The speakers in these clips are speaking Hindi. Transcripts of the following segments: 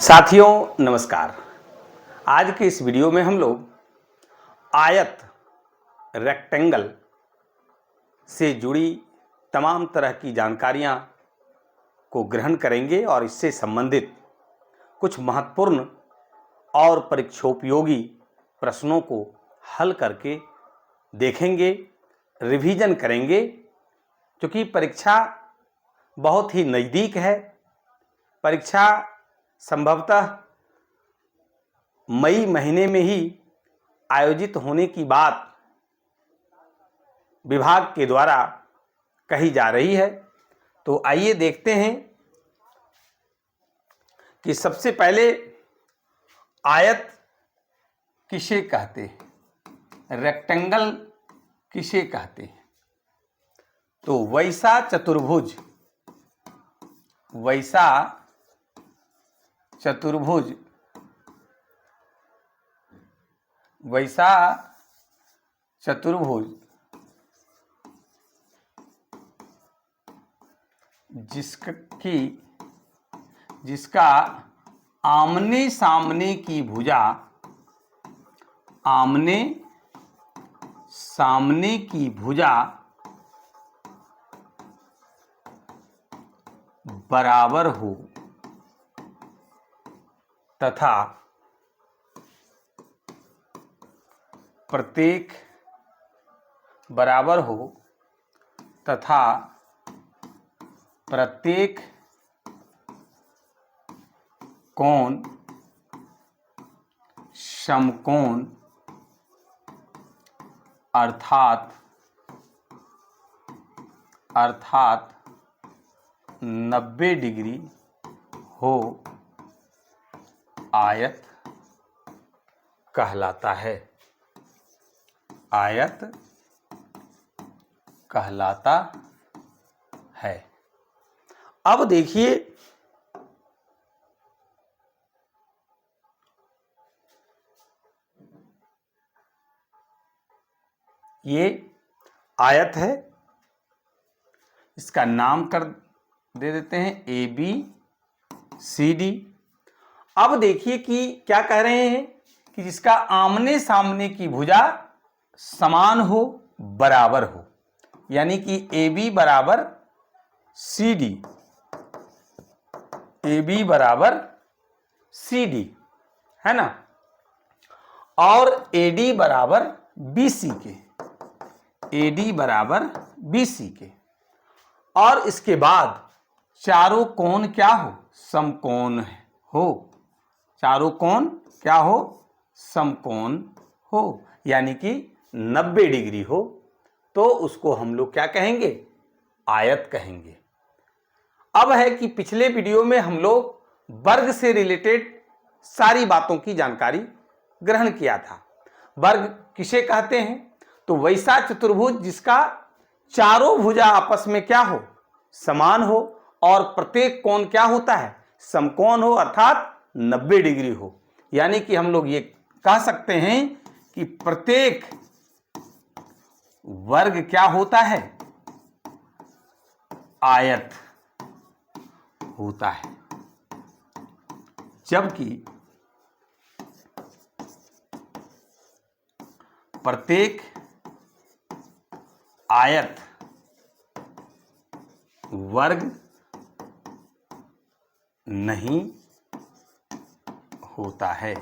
साथियों नमस्कार। आज के इस वीडियो में हम लोग आयत रेक्टेंगल से जुड़ी तमाम तरह की जानकारियां को ग्रहण करेंगे और इससे संबंधित कुछ महत्वपूर्ण और परीक्षोपयोगी प्रश्नों को हल करके देखेंगे, रिवीजन करेंगे। क्योंकि परीक्षा बहुत ही नज़दीक है। परीक्षा संभवतः मई महीने में ही आयोजित होने की बात विभाग के द्वारा कही जा रही है। तो आइए देखते हैं कि सबसे पहले आयत किसे कहते हैं, रेक्टेंगल किसे कहते हैं। तो वैसा चतुर्भुज जिसका आमने सामने की भुजा बराबर हो तथा प्रत्येक कोण समकोण अर्थात 90 डिग्री हो आयत कहलाता है। अब देखिए ये आयत है, इसका नाम दे देते हैं ABCD। अब देखिए कि क्या कह रहे हैं कि जिसका आमने सामने की भुजा समान हो, बराबर हो, यानी कि AB बराबर CD है ना, और AD बराबर BC के, और इसके बाद चारों कोण क्या हो, समकोण हो। चारों कोण क्या हो, समकोण हो, यानी कि 90 डिग्री हो। तो उसको हम लोग क्या कहेंगे, आयत कहेंगे। अब है कि पिछले वीडियो में हम लोग वर्ग से रिलेटेड सारी बातों की जानकारी ग्रहण किया था। वर्ग किसे कहते हैं, तो वैसा चतुर्भुज जिसका चारों भुजा आपस में क्या हो, समान हो, और प्रत्येक कोण क्या होता है, समकोण हो, अर्थात 90 डिग्री हो। यानी कि हम लोग ये कह सकते हैं कि प्रत्येक वर्ग क्या होता है, आयत होता है। जबकि प्रत्येक आयत वर्ग नहीं होता है।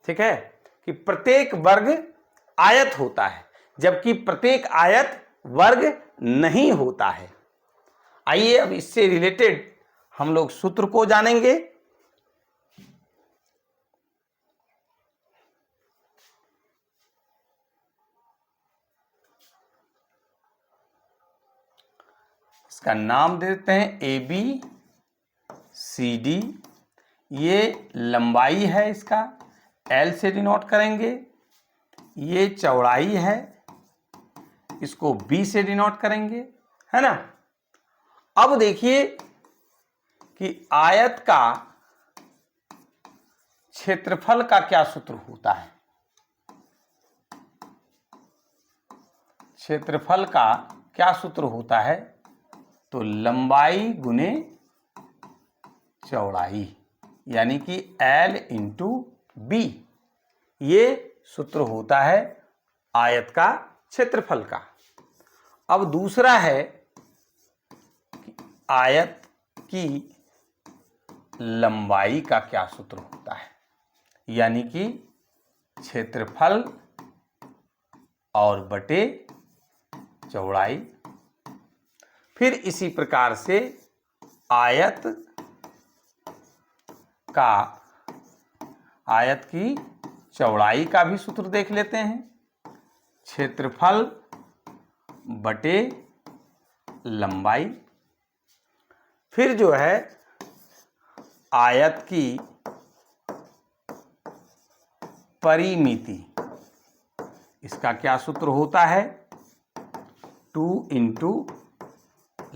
ठीक है, कि प्रत्येक वर्ग आयत होता है, जबकि प्रत्येक आयत वर्ग नहीं होता है। आइए अब इससे रिलेटेड हम लोग सूत्र को जानेंगे। इसका नाम देते हैं ABCD। ये लंबाई है, इसका L से डिनोट करेंगे। ये चौड़ाई है, इसको B से डिनोट करेंगे, है ना। अब देखिए कि आयत का क्षेत्रफल का क्या सूत्र होता है। क्षेत्रफल का क्या सूत्र होता है, तो लंबाई गुने चौड़ाई, यानी कि L इंटू बी, ये सूत्र होता है आयत का क्षेत्रफल का। अब दूसरा है कि आयत की लंबाई का क्या सूत्र होता है, यानी कि क्षेत्रफल और बटे चौड़ाई। फिर इसी प्रकार से आयत की चौड़ाई का भी सूत्र देख लेते हैं, क्षेत्रफल बटे लंबाई। फिर जो है आयत की परिमिति, इसका क्या सूत्र होता है, 2 इंटू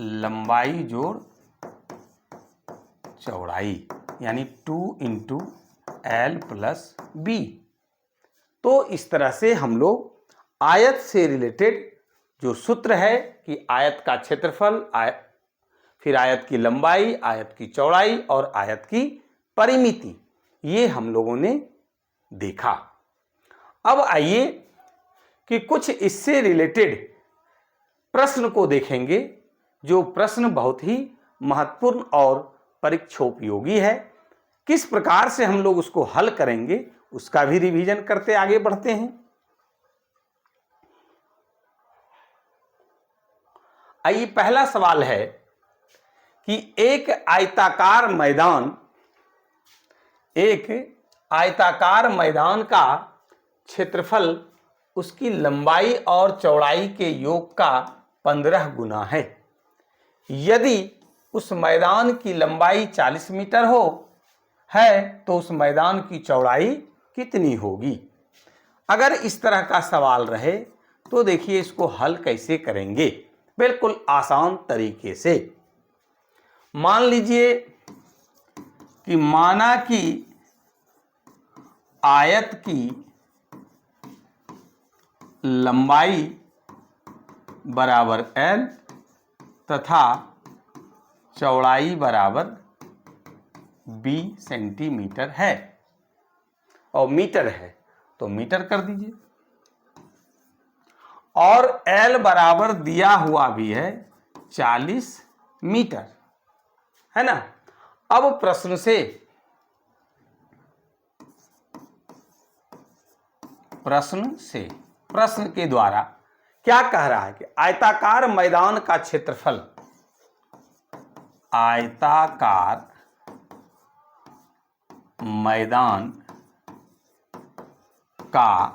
लंबाई जोड़ चौड़ाई, यानी 2 इंटू L प्लस बी। तो इस तरह से हम लोग आयत से रिलेटेड जो सूत्र है कि आयत का क्षेत्रफल, फिर आयत की लंबाई, आयत की चौड़ाई और आयत की परिमिति, ये हम लोगों ने देखा। अब आइए कि कुछ इससे रिलेटेड प्रश्न को देखेंगे, जो प्रश्न बहुत ही महत्वपूर्ण और परीक्षोपयोगी है। किस प्रकार से हम लोग उसको हल करेंगे, उसका भी रिवीजन करते आगे बढ़ते हैं। आइए, पहला सवाल है कि एक आयताकार मैदान का क्षेत्रफल उसकी लंबाई और चौड़ाई के योग का 15 गुना है। यदि उस मैदान की लंबाई 40 मीटर है तो उस मैदान की चौड़ाई कितनी होगी। अगर इस तरह का सवाल रहे तो देखिए इसको हल कैसे करेंगे, बिल्कुल आसान तरीके से। मान लीजिए कि माना कि आयत की लंबाई बराबर L तथा चौड़ाई बराबर B सेंटीमीटर है, और मीटर है तो मीटर कर दीजिए, और L बराबर दिया हुआ भी है 40 मीटर, है ना। अब प्रश्न के द्वारा क्या कह रहा है कि आयताकार मैदान का क्षेत्रफल, आयताकार मैदान का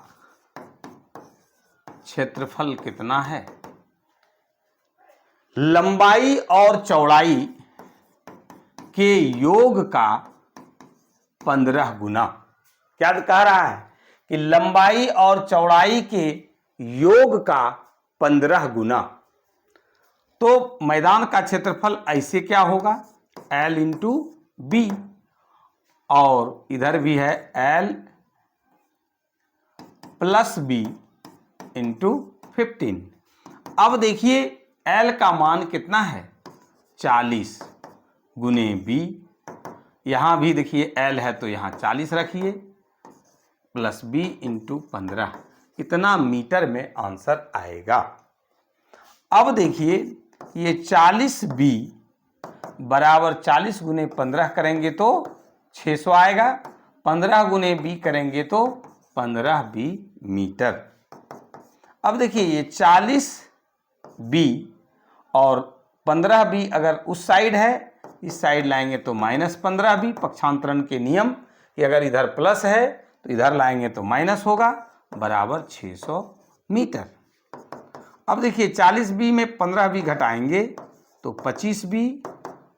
क्षेत्रफल कितना है, लंबाई और चौड़ाई के योग का 15 गुना। क्या कह रहा है कि लंबाई और चौड़ाई के योग का 15 गुना। तो मैदान का क्षेत्रफल ऐसे क्या होगा, L इंटू बी, और इधर भी है L प्लस बी इंटू 15। अब देखिए L का मान कितना है, 40 गुने बी, यहां भी देखिए L है तो यहां 40 रखिए, प्लस बी इंटू 15, इतना मीटर में आंसर आएगा। अब देखिए ये 40b बराबर 40 गुने 15 करेंगे तो 600 आएगा, 15 गुने b करेंगे तो 15b मीटर। अब देखिए ये 40b और 15b अगर उस साइड है, इस साइड लाएंगे तो -15b, पक्षांतरण के नियम कि अगर इधर प्लस है तो इधर लाएंगे तो माइनस होगा, बराबर 600 मीटर। अब देखिए 40b में 15b घटाएंगे तो 25b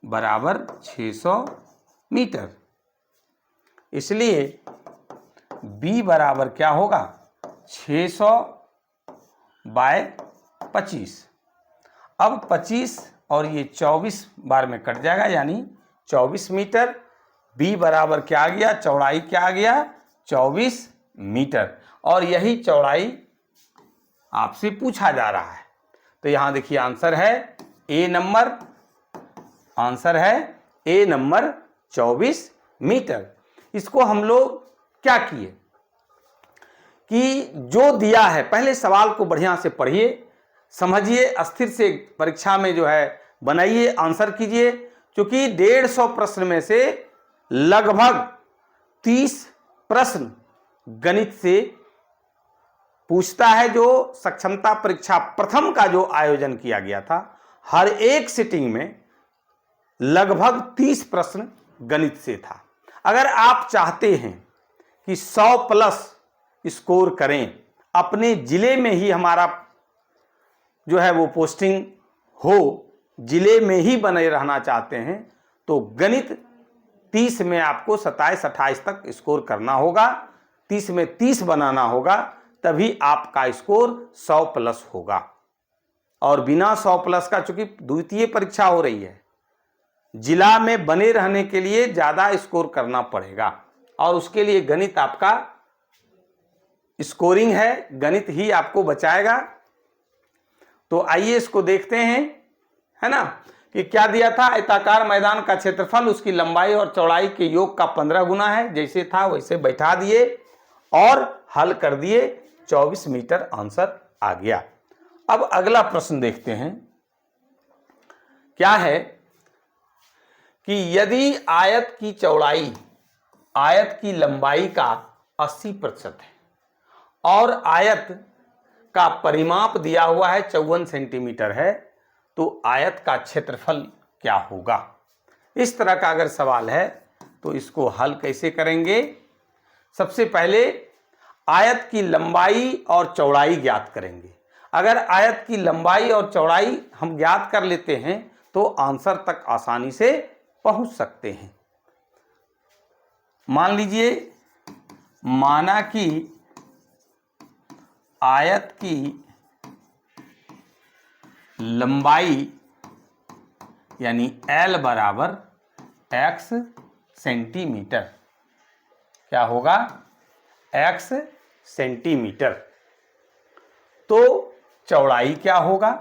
बराबर 600 मीटर। इसलिए b बराबर क्या होगा, 600 बाय 25। अब 25 और ये 24 बार में कट जाएगा, यानी 24 मीटर। b बराबर क्या आ गया, चौड़ाई क्या आ गया, 24 मीटर, और यही चौड़ाई आपसे पूछा जा रहा है। तो यहां देखिए आंसर है ए नंबर, आंसर है ए नंबर 24 मीटर। इसको हम लोग क्या किए कि जो दिया है पहले सवाल को बढ़िया से पढ़िए, समझिए, अस्थिर से परीक्षा में जो है बनाइए, आंसर कीजिए। क्योंकि 150 प्रश्न में से लगभग 30 प्रश्न गणित से पूछता है। जो सक्षमता परीक्षा प्रथम का जो आयोजन किया गया था, हर एक सिटिंग में लगभग 30 प्रश्न गणित से था। अगर आप चाहते हैं कि 100 प्लस स्कोर करें, अपने जिले में ही हमारा जो है वो पोस्टिंग हो, जिले में ही बने रहना चाहते हैं, तो गणित 30 में आपको 27-28 तक स्कोर करना होगा, 30 में 30 बनाना होगा, तभी आपका स्कोर 100 प्लस होगा। और बिना 100 प्लस का, चूंकि द्वितीय परीक्षा हो रही है, जिला में बने रहने के लिए ज़्यादा स्कोर करना पड़ेगा, और उसके लिए गणित आपका स्कोरिंग है, गणित ही आपको बचाएगा। तो आइए इसको देखते हैं, है ना, कि क्या दिया था। आयताकार मैदान का क्षेत्रफल उसकी लंबाई और चौड़ाई के योग का 15 गुना है। जैसे था वैसे बैठा दिए और हल कर दिए, 24 मीटर आंसर आ गया। अब अगला प्रश्न देखते हैं, क्या है कि यदि आयत की चौड़ाई आयत की लंबाई का 80% है और आयत का परिमाप दिया हुआ है 54 सेंटीमीटर है, तो आयत का क्षेत्रफल क्या होगा। इस तरह का अगर सवाल है तो इसको हल कैसे करेंगे। सबसे पहले आयत की लंबाई और चौड़ाई ज्ञात करेंगे। अगर आयत की लंबाई और चौड़ाई हम ज्ञात कर लेते हैं तो आंसर तक आसानी से पहुंच सकते हैं। मान लीजिए, माना कि आयत की लंबाई यानी L बराबर x सेंटीमीटर, क्या होगा, x सेंटीमीटर। तो चौड़ाई क्या होगा,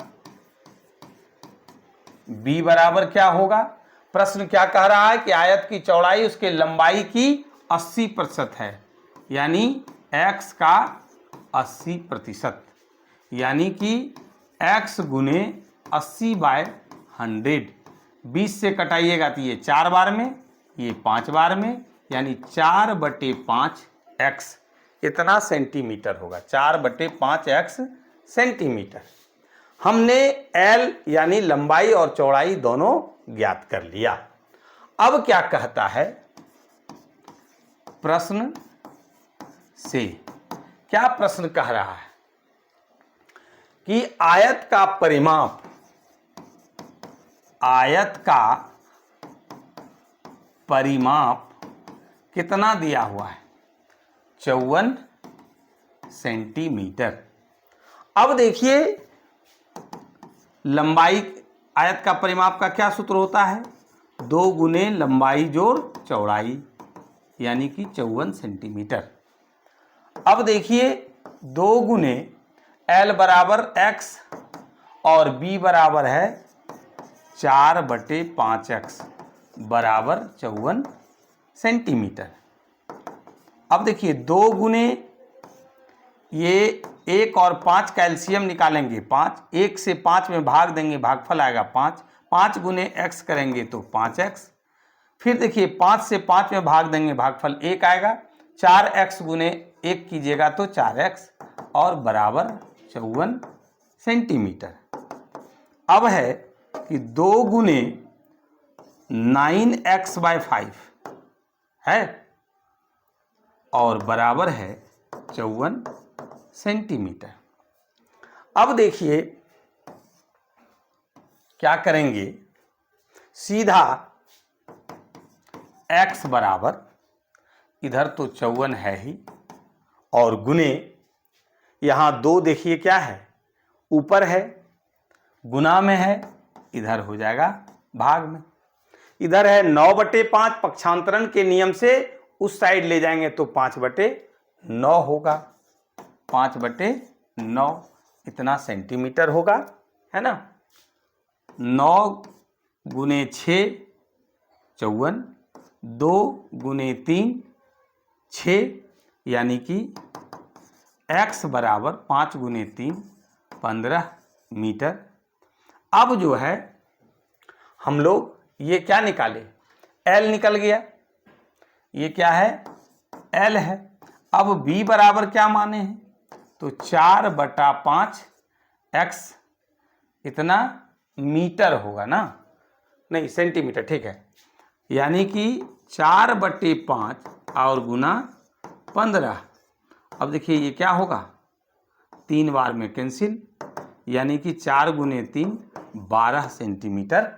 b बराबर क्या होगा। प्रश्न क्या कह रहा है कि आयत की चौड़ाई उसके लंबाई की 80% है, यानी x का 80%, यानी कि x गुने 80/100। 20 से कटाइएगा तो ये 4 बार में, ये 5 बार में, यानी 4/5x इतना सेंटीमीटर होगा, 4/5x सेंटीमीटर। हमने L यानी लंबाई और चौड़ाई दोनों ज्ञात कर लिया। अब क्या कहता है प्रश्न से, क्या प्रश्न कह रहा है कि आयत का परिमाप, आयत का परिमाप कितना दिया हुआ है, 54 सेंटीमीटर। अब देखिए, लंबाई, आयत का परिमाप का क्या सूत्र होता है, 2 गुने लंबाई जोड़ चौड़ाई, यानी कि 54 सेंटीमीटर। अब देखिए, 2 गुने L बराबर x और b बराबर है 4/5x बराबर 54 सेंटीमीटर। अब देखिए, 2 गुने ये 1 और 5 का एलसीएम निकालेंगे, 5, 1 से 5 में भाग देंगे, भागफल आएगा 5, 5 गुने x करेंगे तो 5x। फिर देखिए, 5 से 5 में भाग देंगे, भागफल 1 आएगा, 4x गुने 1 कीजिएगा तो 4x और बराबर 54 सेंटीमीटर। अब है कि 2 गुने 9x/5 है और बराबर है 54 सेंटीमीटर। अब देखिए क्या करेंगे, सीधा x बराबर, इधर तो 54 है ही, और गुने यहाँ 2 देखिए क्या है, ऊपर है, गुना में है, इधर हो जाएगा भाग में। इधर है 9/5, पक्षांतरण के नियम से उस साइड ले जाएंगे तो 5/9 होगा, 5/9 इतना सेंटीमीटर होगा, है ना। 9 गुने 6 54, 2 गुने 3 6, यानी कि x बराबर 5 गुने 3 15 मीटर। अब जो है हम लोग ये क्या निकाले, L निकल गया, ये क्या है L है। अब B बराबर क्या माने हैं, तो 4/5 x इतना मीटर होगा ना, नहीं सेंटीमीटर, ठीक है, यानी कि 4/5 और गुना 15। अब देखिए ये क्या होगा, 3 बार में कैंसिल, यानी कि 4 गुने 3 12 सेंटीमीटर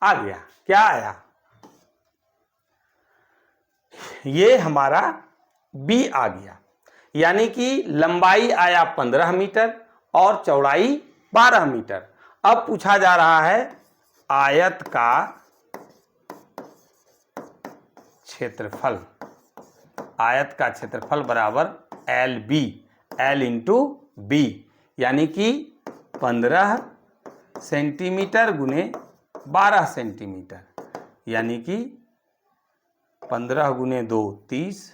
आ गया। क्या आया, ये हमारा B आ गया, यानी कि लंबाई आया 15 मीटर और चौड़ाई 12 मीटर। अब पूछा जा रहा है आयत का क्षेत्रफल, आयत का क्षेत्रफल बराबर LB, L इंटू B, यानी कि 15 सेंटीमीटर गुने 12 सेंटीमीटर, यानी कि 15 गुने 2 30,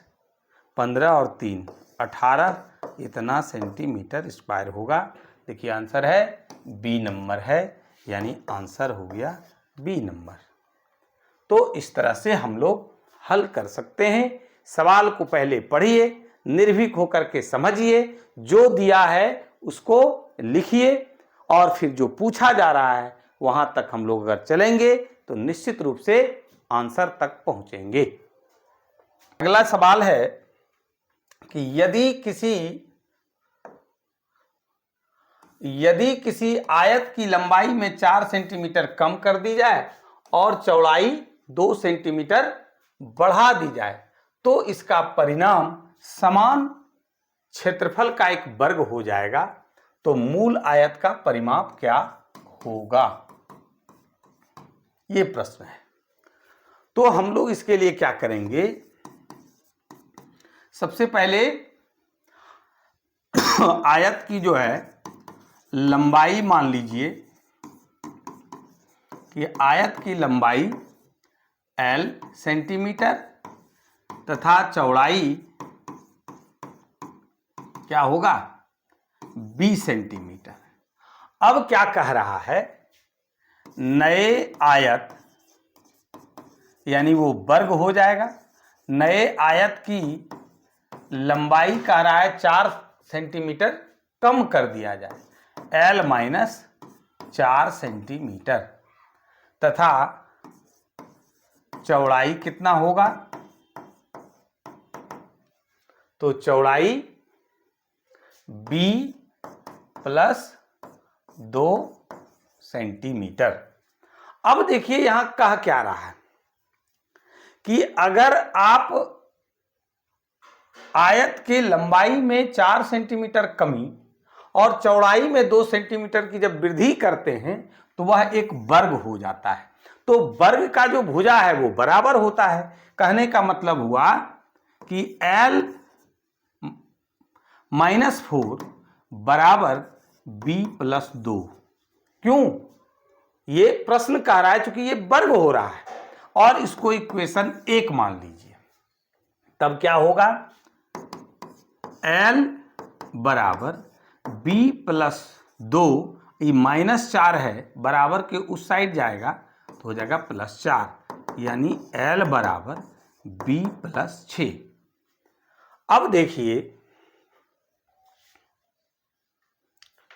15 और 3 18, इतना सेंटीमीटर स्क्वायर होगा। देखिए आंसर है बी नंबर है, यानी आंसर हो गया बी नंबर। तो इस तरह से हम लोग हल कर सकते हैं। सवाल को पहले पढ़िए, निर्भीक होकर के समझिए, जो दिया है उसको लिखिए और फिर जो पूछा जा रहा है वहां तक हम लोग अगर चलेंगे तो निश्चित रूप से आंसर तक पहुंचेंगे। अगला सवाल है कि यदि किसी आयत की लंबाई में 4 सेंटीमीटर कम कर दी जाए और चौड़ाई 2 सेंटीमीटर बढ़ा दी जाए तो इसका परिणाम समान क्षेत्रफल का एक वर्ग हो जाएगा, तो मूल आयत का परिमाप क्या होगा, ये प्रश्न है। तो हम लोग इसके लिए क्या करेंगे, सबसे पहले आयत की जो है लंबाई मान लीजिए कि आयत की लंबाई L सेंटीमीटर तथा चौड़ाई क्या होगा B सेंटीमीटर। अब क्या कह रहा है, नए आयत यानी वो वर्ग हो जाएगा, नए आयत की लंबाई कह रहा है 4 सेंटीमीटर कम कर दिया जाए, L माइनस 4 सेंटीमीटर, तथा चौड़ाई कितना होगा, तो चौड़ाई B प्लस 2 सेंटीमीटर। अब देखिए यहां कह क्या रहा है कि अगर आप आयत की लंबाई में 4 सेंटीमीटर कमी और चौड़ाई में 2 सेंटीमीटर की जब वृद्धि करते हैं तो वह एक वर्ग हो जाता है। तो वर्ग का जो भुजा है वो बराबर होता है। कहने का मतलब हुआ कि L माइनस 4 बराबर B प्लस 2। क्यों, ये प्रश्न कह रहा है चूंकि ये वर्ग हो रहा है और इसको इक्वेशन 1 मान लीजिए, तब क्या होगा, L बराबर B प्लस 2, ये माइनस 4 है, बराबर के उस साइड जाएगा तो हो जाएगा प्लस 4, यानी L बराबर B प्लस 6। अब देखिए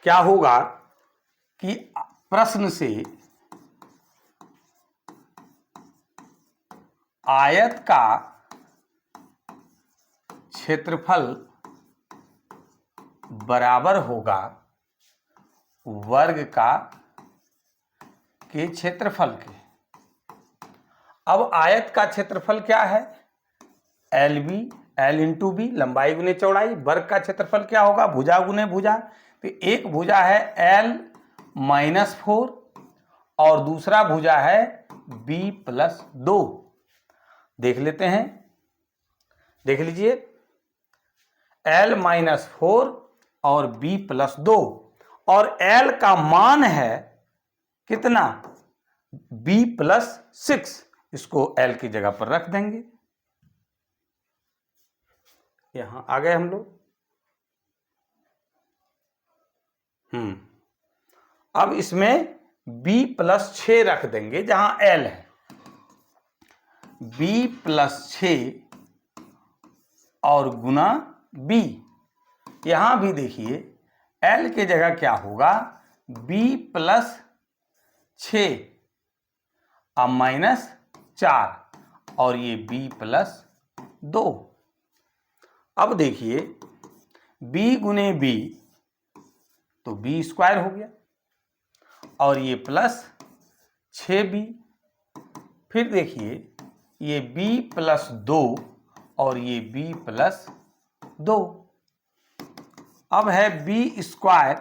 क्या होगा कि प्रश्न से आयत का क्षेत्रफल बराबर होगा वर्ग का के क्षेत्रफल के। अब आयत का क्षेत्रफल क्या है, LB, L इंटू बी, लंबाई गुने चौड़ाई, वर्ग का क्षेत्रफल क्या होगा, भुजा गुने भुजा। तो एक भुजा है L माइनस 4 और दूसरा भुजा है B प्लस 2। देख लेते हैं, देख लीजिए, L माइनस 4 और B प्लस 2, और L का मान है कितना b प्लस 6, इसको l की जगह पर रख देंगे। यहां आ गए हम लोग। अब इसमें b प्लस 6 रख देंगे जहां l है। b प्लस 6 और गुना b, यहां भी देखिए l की जगह क्या होगा, b प्लस 6 अब माइनस 4 और ये b प्लस 2। अब देखिए b गुने b तो b स्क्वायर हो गया और ये प्लस 6b। फिर देखिए ये b प्लस 2 और ये b प्लस 2। अब है b स्क्वायर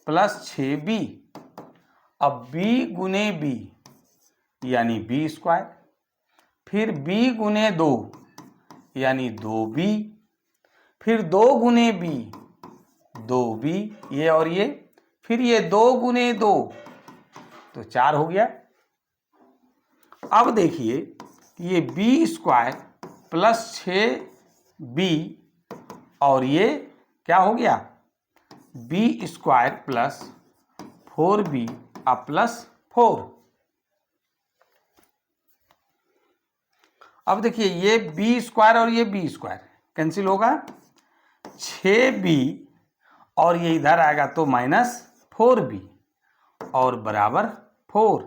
प्लस 6b। अब b गुने b यानी b स्क्वायर, फिर b गुने 2 यानी 2b, फिर 2 गुने b 2b, ये और ये, फिर ये 2 गुने 2 तो 4 हो गया। अब देखिए ये b स्क्वायर प्लस 6b और ये क्या हो गया, b स्क्वायर प्लस 4b अब प्लस 4। अब देखिए ये b स्क्वायर और ये b स्क्वायर कैंसिल होगा, 6b और ये इधर आएगा तो माइनस 4b और बराबर 4।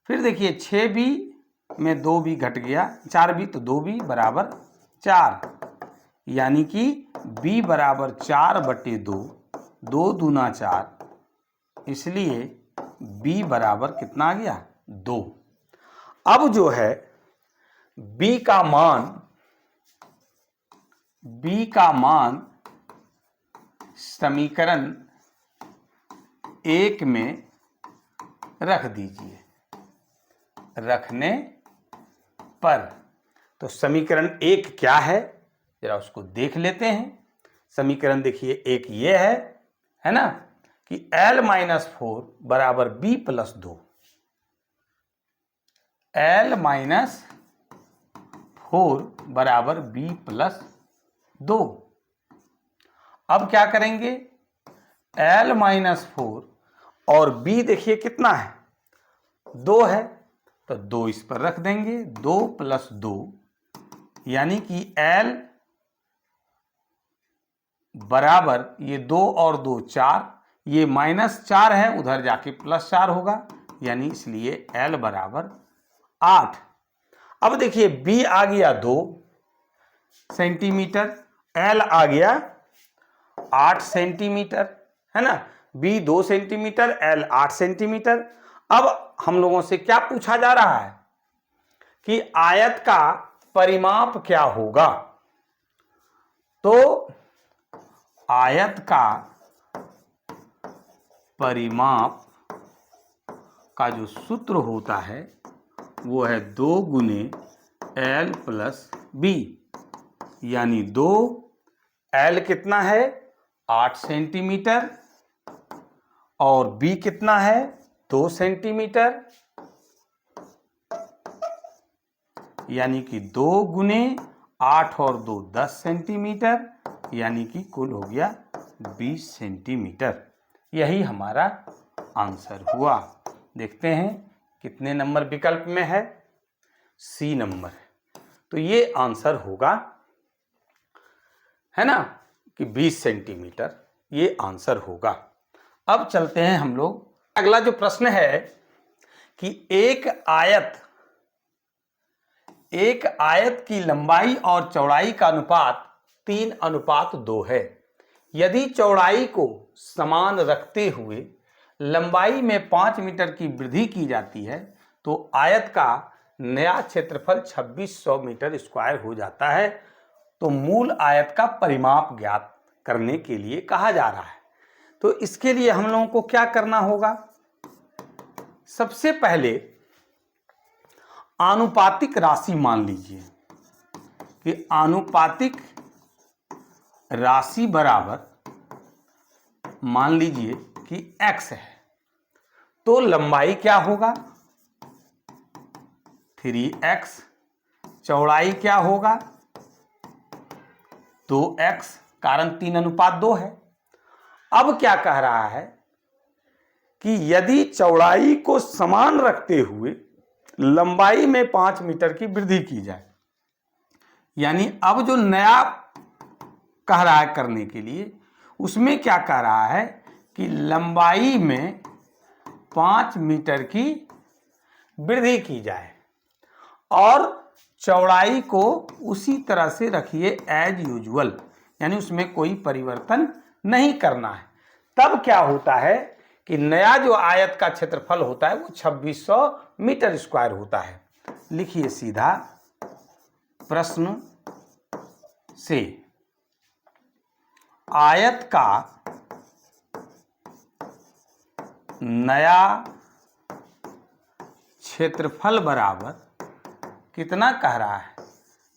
फिर देखिए 6b में 2b घट गया, 4b तो 2b बराबर 4, यानी कि b बराबर 4/2, 2 दूना 4, इसलिए b बराबर कितना आ गया, 2। अब जो है b का मान समीकरण 1 में रख दीजिए। रखने पर तो समीकरण 1 क्या है जरा उसको देख लेते हैं। समीकरण देखिए 1 ये है ना, कि l माइनस 4 बराबर b प्लस 2। l माइनस 4 बराबर b प्लस 2। अब क्या करेंगे, l माइनस 4 और b देखिए कितना है, 2 है, तो 2 इस पर रख देंगे, 2 प्लस 2 यानी कि l बराबर ये 2 और 2 4, ये माइनस 4 है उधर जाके प्लस 4 होगा, यानी इसलिए l बराबर 8। अब देखिए b आ गया 2 सेंटीमीटर, l आ गया 8 सेंटीमीटर, है ना, b 2 सेंटीमीटर, l 8 सेंटीमीटर। अब हम लोगों से क्या पूछा जा रहा है कि आयत का परिमाप क्या होगा। तो आयत का परिमाप का जो सूत्र होता है वो है 2 गुने l प्लस b, यानी 2, l कितना है 8 सेंटीमीटर और b कितना है 2 सेंटीमीटर, यानी कि 2 गुने 8 और 2 10 सेंटीमीटर, यानी कि कुल हो गया 20 सेंटीमीटर। यही हमारा आंसर हुआ। देखते हैं कितने नंबर विकल्प में है, सी नंबर है, तो ये आंसर होगा, है ना, कि 20 सेंटीमीटर ये आंसर होगा। अब चलते हैं हम लोग, अगला जो प्रश्न है कि एक आयत की लंबाई और चौड़ाई का अनुपात 3:2 है। यदि चौड़ाई को समान रखते हुए लंबाई में 5 मीटर की वृद्धि की जाती है तो आयत का नया क्षेत्रफल 2600 मीटर स्क्वायर हो जाता है। तो मूल आयत का परिमाप ज्ञात करने के लिए कहा जा रहा है। तो इसके लिए हम लोगों को क्या करना होगा, सबसे पहले आनुपातिक राशि मान लीजिए कि आनुपातिक राशि बराबर मान लीजिए कि x है, तो लंबाई क्या होगा 3x, चौड़ाई क्या होगा 2x, कारण 3:2 है। अब क्या कह रहा है कि यदि चौड़ाई को समान रखते हुए लंबाई में 5 मीटर की वृद्धि की जाए, यानी अब जो नया कह रहा है करने के लिए, उसमें क्या कह रहा है कि लंबाई में 5 मीटर की वृद्धि की जाए और चौड़ाई को उसी तरह से रखिए एज यूजुअल, यानी उसमें कोई परिवर्तन नहीं करना है। तब क्या होता है कि नया जो आयत का क्षेत्रफल होता है वो 2600 मीटर स्क्वायर होता है। लिखिए सीधा प्रश्न से आयत का नया क्षेत्रफल बराबर कितना कह रहा है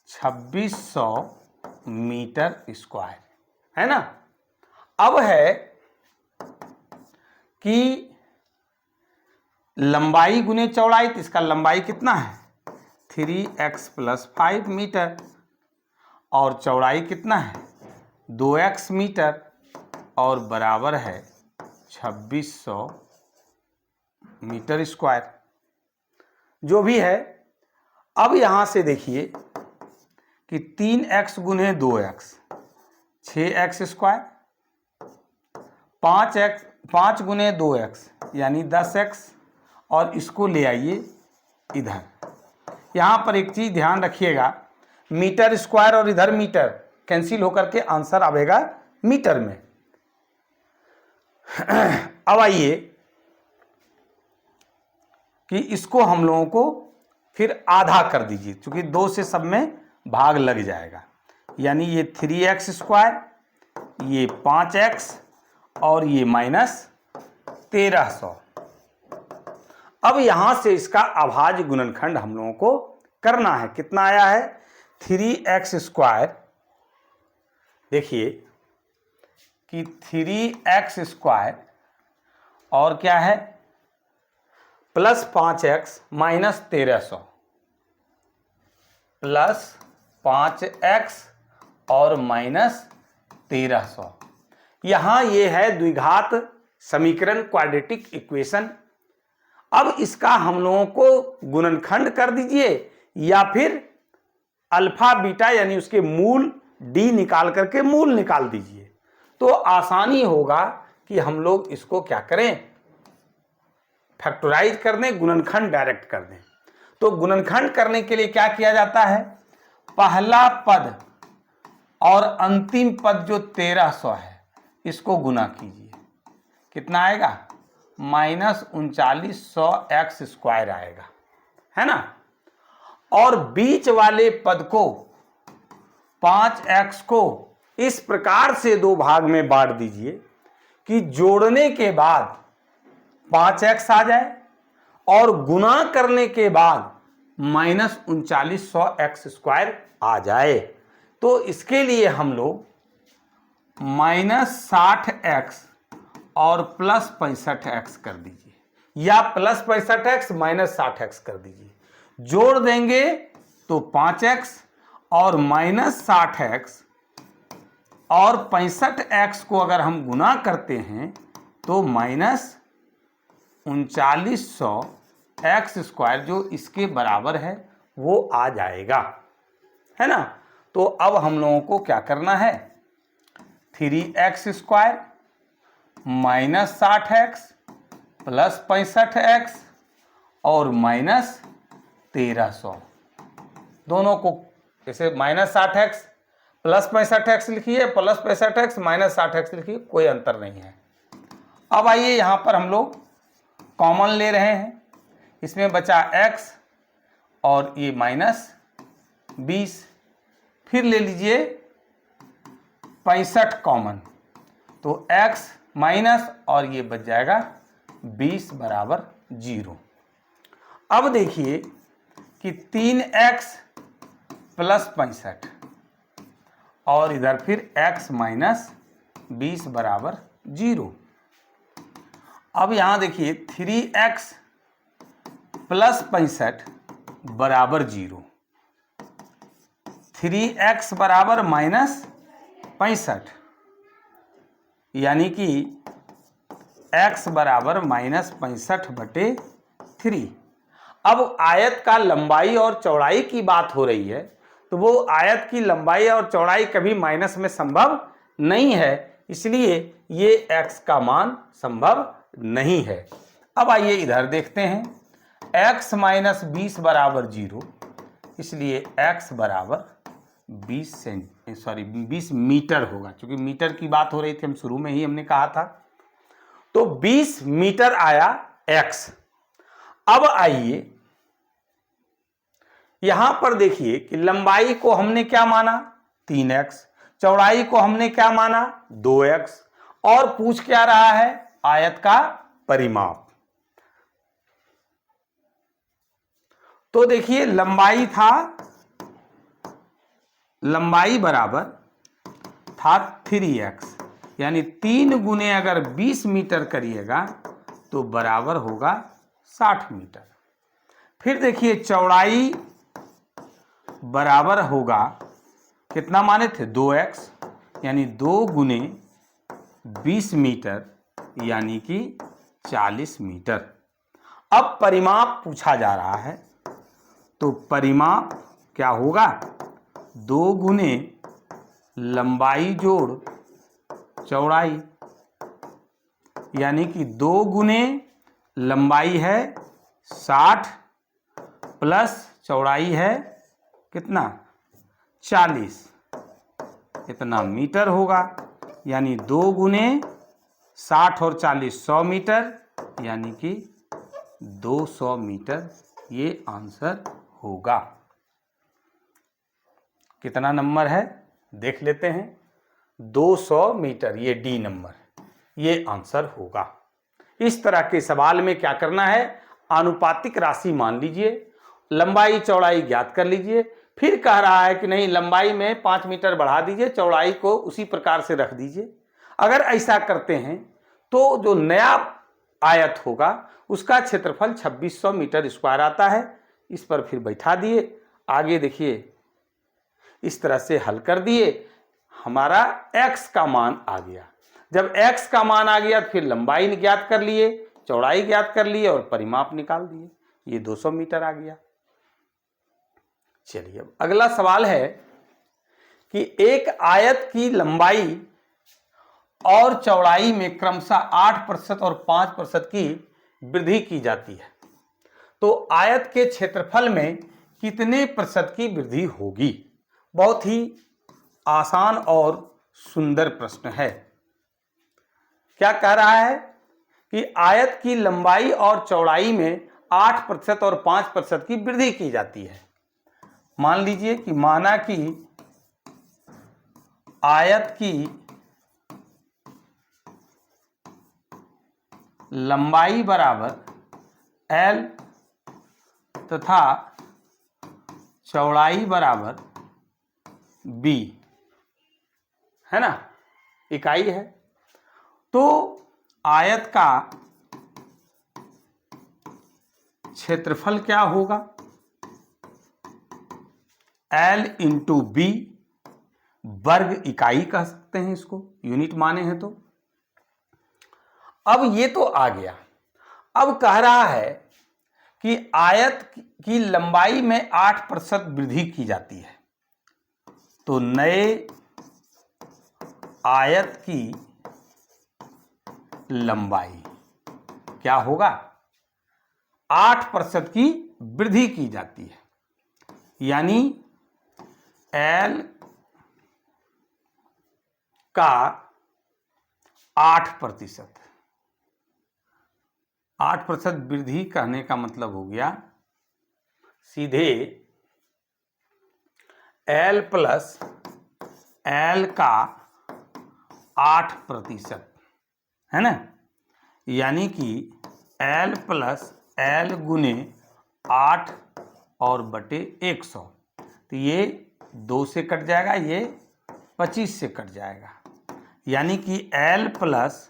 2600 मीटर स्क्वायर, है ना। अब है कि लंबाई गुने चौड़ाई, तो इसका लंबाई कितना है 3x + 5 मीटर और चौड़ाई कितना है 2x मीटर और बराबर है 2600 मीटर स्क्वायर, जो भी है। अब यहां से देखिए कि 3x गुने 2x 6x स्क्वायर, 5 गुने 2x यानी 10x, और इसको ले आइए इधर। यहां पर एक चीज ध्यान रखिएगा, मीटर स्क्वायर और इधर मीटर कैंसिल होकर के आंसर आएगा मीटर में। अब आइए कि इसको हम लोगों को फिर आधा कर दीजिए, क्योंकि 2 से सब में भाग लग जाएगा, यानी ये 3x स्क्वायर, ये 5x और ये -1300। अब यहां से इसका अभाज्य गुणनखंड हम लोगों को करना है। कितना आया है 3x स्क्वायर, देखिए कि 3x स्क्वायर और क्या है +5x -1300 +5x और -1300। यहां ये है द्विघात समीकरण, क्वाड्रेटिक इक्वेशन। अब इसका हम लोगों को गुणनखंड कर दीजिए या फिर अल्फा बीटा यानी उसके मूल d निकाल करके मूल निकाल दीजिए, तो आसानी होगा कि हम लोग इसको क्या करें फैक्टराइज कर दें, गुणनखंड डायरेक्ट कर दें। तो गुणनखंड करने के लिए क्या किया जाता है, पहला पद और अंतिम पद जो 1300 है इसको गुना कीजिए, कितना आएगा -3900x स्क्वायर आएगा, है ना। और बीच वाले पद को 5x को इस प्रकार से 2 भाग में बांट दीजिए कि जोड़ने के बाद 5x आ जाए और गुना करने के बाद -3900x स्क्वायर आ जाए। तो इसके लिए हम लोग -60x और +65x कर दीजिए, या +65x -60x कर दीजिए। जोड़ देंगे तो 5x और -60x और 65x को अगर हम गुना करते हैं तो -3900x स्क्वायर जो इसके बराबर है वो आ जाएगा, है ना। तो अब हम लोगों को क्या करना है 3x स्क्वायर -60x +65x और -1300, दोनों को जैसे -60x +65x लिखिए, +65x -60x लिखिए, कोई अंतर नहीं है। अब आइए यहाँ पर हम लोग कॉमन ले रहे हैं, इसमें बचा x और ये -20, फिर ले लीजिए 65 कॉमन, तो x माइनस और ये बच जाएगा 20 बराबर 0। अब देखिए कि 3x + 65 और इधर फिर x - 20 बराबर 0। अब यहां देखिए 3x प्लस 65 बराबर 0, 3x बराबर माइनस 65, यानी कि x बराबर माइनस 65/3। अब आयत का लंबाई और चौड़ाई की बात हो रही है, तो वो आयत की लंबाई और चौड़ाई कभी माइनस में संभव नहीं है, इसलिए ये x का मान संभव नहीं है। अब आइए इधर देखते हैं, x माइनस 20 बराबर 0, इसलिए x बराबर 20 मीटर होगा, क्योंकि मीटर की बात हो रही थी, हम शुरू में ही हमने कहा था। तो 20 मीटर आया x। अब आइए यहां पर देखिए कि लंबाई को हमने क्या माना 3x, चौड़ाई को हमने क्या माना 2x, और पूछ क्या रहा है आयत का परिमाप। तो देखिए लंबाई बराबर था 3x, यानी 3 गुने अगर 20 मीटर करिएगा तो बराबर होगा 60 मीटर। फिर देखिए चौड़ाई बराबर होगा, कितना माने थे 2x, यानी 2 गुने 20 मीटर, यानी कि 40 मीटर। अब परिमाप पूछा जा रहा है, तो परिमाप क्या होगा 2 गुने लंबाई जोड़ चौड़ाई, यानी कि 2 गुने लंबाई है 60 प्लस चौड़ाई है कितना 40, इतना मीटर होगा, यानी 2 गुने 60 और 40 100 मीटर, यानी कि 200 मीटर ये आंसर होगा। कितना नंबर है देख लेते हैं, 200 मीटर, ये डी नंबर, ये आंसर होगा। इस तरह के सवाल में क्या करना है, आनुपातिक राशि मान लीजिए, लंबाई चौड़ाई ज्ञात कर लीजिए, फिर कह रहा है कि नहीं लंबाई में 5 मीटर बढ़ा दीजिए, चौड़ाई को उसी प्रकार से रख दीजिए। अगर ऐसा करते हैं तो जो नया आयत होगा उसका क्षेत्रफल 2600 मीटर स्क्वायर आता है। इस पर फिर बैठा दिए, आगे देखिए इस तरह से हल कर दिए, हमारा x का मान आ गया। जब x का मान आ गया तो फिर लंबाई ज्ञात कर लिए, चौड़ाई ज्ञात कर लिए और परिमाप निकाल दिए, ये 200 मीटर आ गया। चलिए अब अगला सवाल है कि एक आयत की लंबाई और चौड़ाई में क्रमशः 8% और 5% की वृद्धि की जाती है, तो आयत के क्षेत्रफल में कितने प्रतिशत की वृद्धि होगी। बहुत ही आसान और सुंदर प्रश्न है। क्या कह रहा है कि आयत की लंबाई और चौड़ाई में 8% और 5% की वृद्धि की जाती है। मान लीजिए कि माना कि आयत की लंबाई बराबर L तथा चौड़ाई बराबर B है ना, इकाई है। तो आयत का क्षेत्रफल क्या होगा L इंटू B, वर्ग इकाई कह सकते हैं इसको, यूनिट माने हैं तो। अब ये तो आ गया। अब कह रहा है कि आयत की लंबाई में 8% वृद्धि की जाती है, तो नए आयत की लंबाई क्या होगा 8% की वृद्धि की जाती है, यानी L का 8%। 8% वृद्धि कहने का मतलब हो गया सीधे L प्लस L का 8%, है ना, यानी कि L प्लस L गुने 8 और बटे 100, तो ये 2 से कट जाएगा, ये 25 से कट जाएगा, यानी कि L प्लस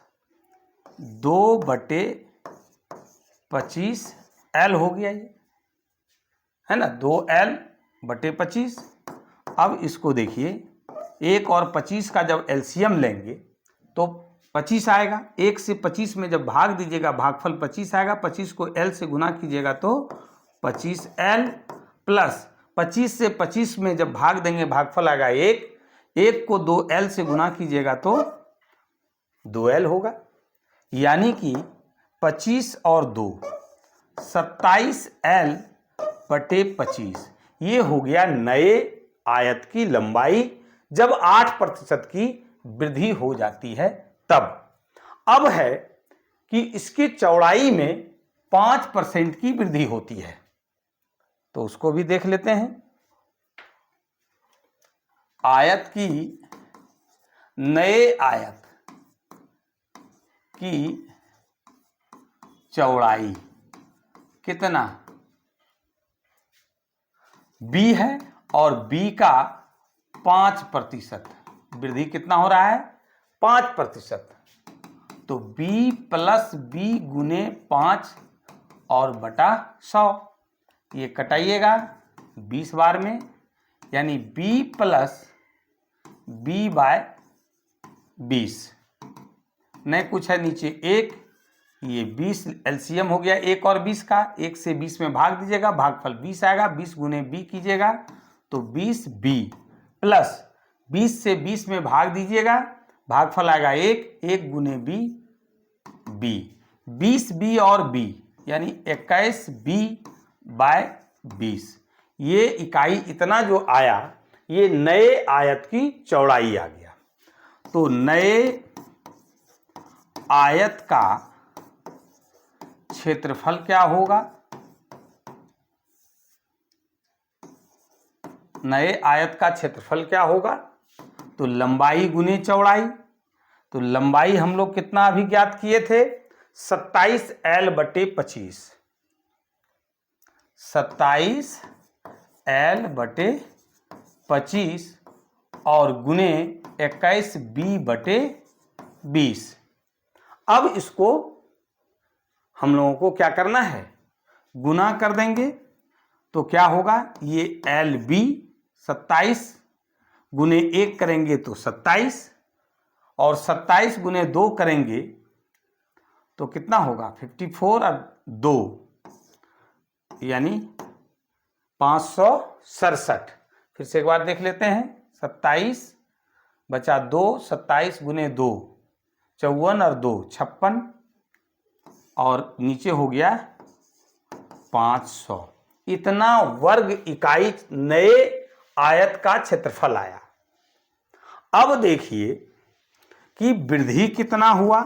2/25 L हो गया ये, है ना, 2L/25। अब इसको देखिए, 1 और 25 का जब एलसीएम लेंगे तो 25 आएगा। 1 से 25 में जब भाग दीजिएगा भागफल 25 आएगा। 25 को L से गुना कीजिएगा तो 25L प्लस 25 से 25 में जब भाग देंगे भागफल आएगा 1। 1 को 2L से गुना कीजिएगा तो 2L होगा। यानी कि 25 और 2 27L/25 ये हो गया नए आयत की लंबाई जब 8% की वृद्धि हो जाती है तब। अब है कि इसकी चौड़ाई में 5% की वृद्धि होती है, तो उसको भी देख लेते हैं। आयत की, नए आयत की चौड़ाई कितना b है और b का 5%, वृद्धि कितना हो रहा है 5%। तो b प्लस b गुने 5 और बटा 100, ये कटाइएगा 20 बार में, यानी b प्लस b/20। नहीं कुछ है नीचे 1, ये 20 एलसीएम हो गया 1 और 20 का। 1 से 20 में भाग दीजिएगा भागफल 20 आएगा। 20 गुने b कीजिएगा तो 20b प्लस 20 से 20 में भाग दीजिएगा भागफल आएगा 1। 1 गुने b 20b और b यानी 21b/20। ये इकाई इतना जो आया ये नए आयत की चौड़ाई आ गया। तो नए आयत का क्षेत्रफल क्या होगा, नए आयत का क्षेत्रफल क्या होगा, तो लंबाई गुने चौड़ाई। तो लंबाई हम लोग कितना अभी ज्ञात किए थे 27L/25, 27L/25 और गुने 21b/20। अब इसको हम लोगों को क्या करना है, गुना कर देंगे तो क्या होगा, ये LB 27 गुने 1 करेंगे तो 27 और 27 गुने 2 करेंगे तो कितना होगा 54 और 2 यानी 567। फिर से एक बार देख लेते हैं, 27 बचा 2, 27 गुने 2 54 और 2 56 और नीचे हो गया 500। इतना वर्ग इकाई नए आयत का क्षेत्रफल आया। अब देखिए कि वृद्धि कितना हुआ,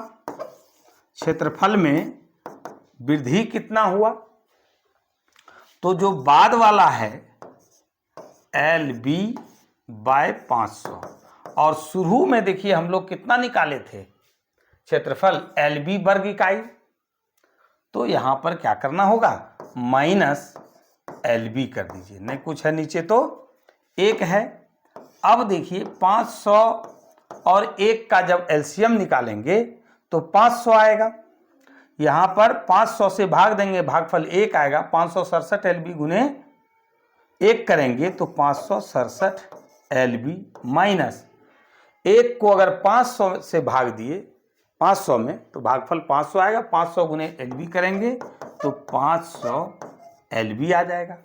क्षेत्रफल में वृद्धि कितना हुआ। तो जो बाद वाला है LB/500 और शुरू में देखिए हम लोग कितना निकाले थे क्षेत्रफल LB वर्ग इकाई। तो यहां पर क्या करना होगा माइनस LB कर दीजिए, नहीं कुछ है नीचे तो 1 है। अब देखिए 500 और 1 का जब एलसीएम निकालेंगे तो 500 आएगा। यहां पर 500 से भाग देंगे भागफल 1 आएगा। 567 LB गुने 1 करेंगे तो 567 LB माइनस 1 को अगर 500 से भाग दिए 500 में तो भागफल 500 आएगा। 500 गुने LB करेंगे तो 500 LB आ जाएगा।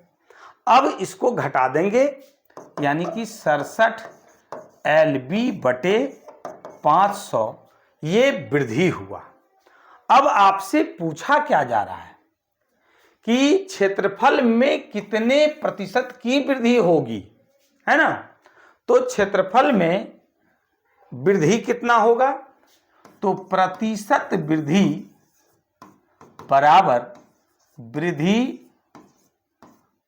अब इसको घटा देंगे यानी कि 67 LB/500 ये वृद्धि हुआ। अब आपसे पूछा क्या जा रहा है कि क्षेत्रफल में कितने प्रतिशत की वृद्धि होगी, है ना। तो क्षेत्रफल में वृद्धि कितना होगा, तो प्रतिशत वृद्धि बराबर वृद्धि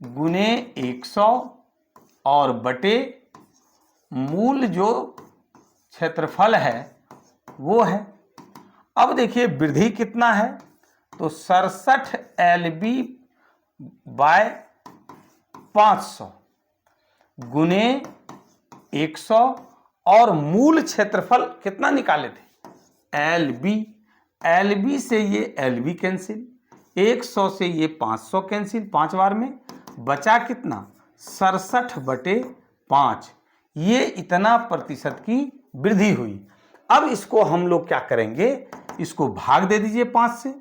गुने 100 और बटे मूल जो क्षेत्रफल है वो है। अब देखिए वृद्धि कितना है, तो 67 LB/500 गुने 100 और मूल क्षेत्रफल कितना निकाले थे LB। LB से ये LB कैंसिल, 100 से ये 500 कैंसिल 5 बार में, बचा कितना 67/5। ये इतना प्रतिशत की वृद्धि हुई। अब इसको हम लोग क्या करेंगे, इसको भाग दे दीजिए 5 से,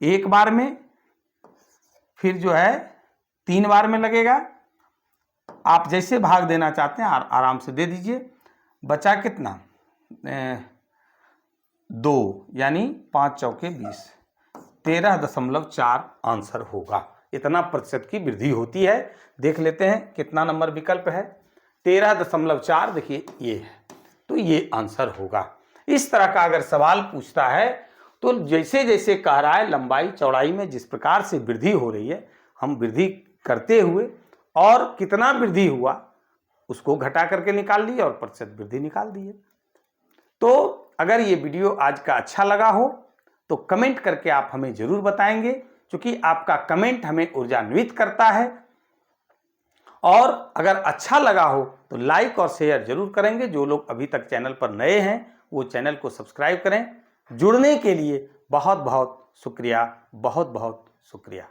एक बार में, फिर जो है 3 बार में लगेगा। आप जैसे भाग देना चाहते हैं आराम से दे दीजिए। बचा कितना 2, यानी 5 चौके 20, 13.4 आंसर होगा। इतना प्रतिशत की वृद्धि होती है। देख लेते हैं कितना नंबर विकल्प है, 13.4। देखिए ये है, तो ये आंसर होगा। इस तरह का अगर सवाल पूछता है तो जैसे जैसे कह रहा है लंबाई चौड़ाई में जिस प्रकार से वृद्धि हो रही है, हम वृद्धि करते हुए और कितना वृद्धि हुआ उसको घटा करके निकाल लिए और प्रतिशत वृद्धि निकाल दिए। तो अगर ये वीडियो आज का अच्छा लगा हो तो कमेंट करके आप हमें जरूर बताएंगे, क्योंकि आपका कमेंट हमें ऊर्जान्वित करता है। और अगर अच्छा लगा हो तो लाइक और शेयर जरूर करेंगे। जो लोग अभी तक चैनल पर नए हैं वो चैनल को सब्सक्राइब करें। जुड़ने के लिए बहुत बहुत शुक्रिया, बहुत बहुत शुक्रिया।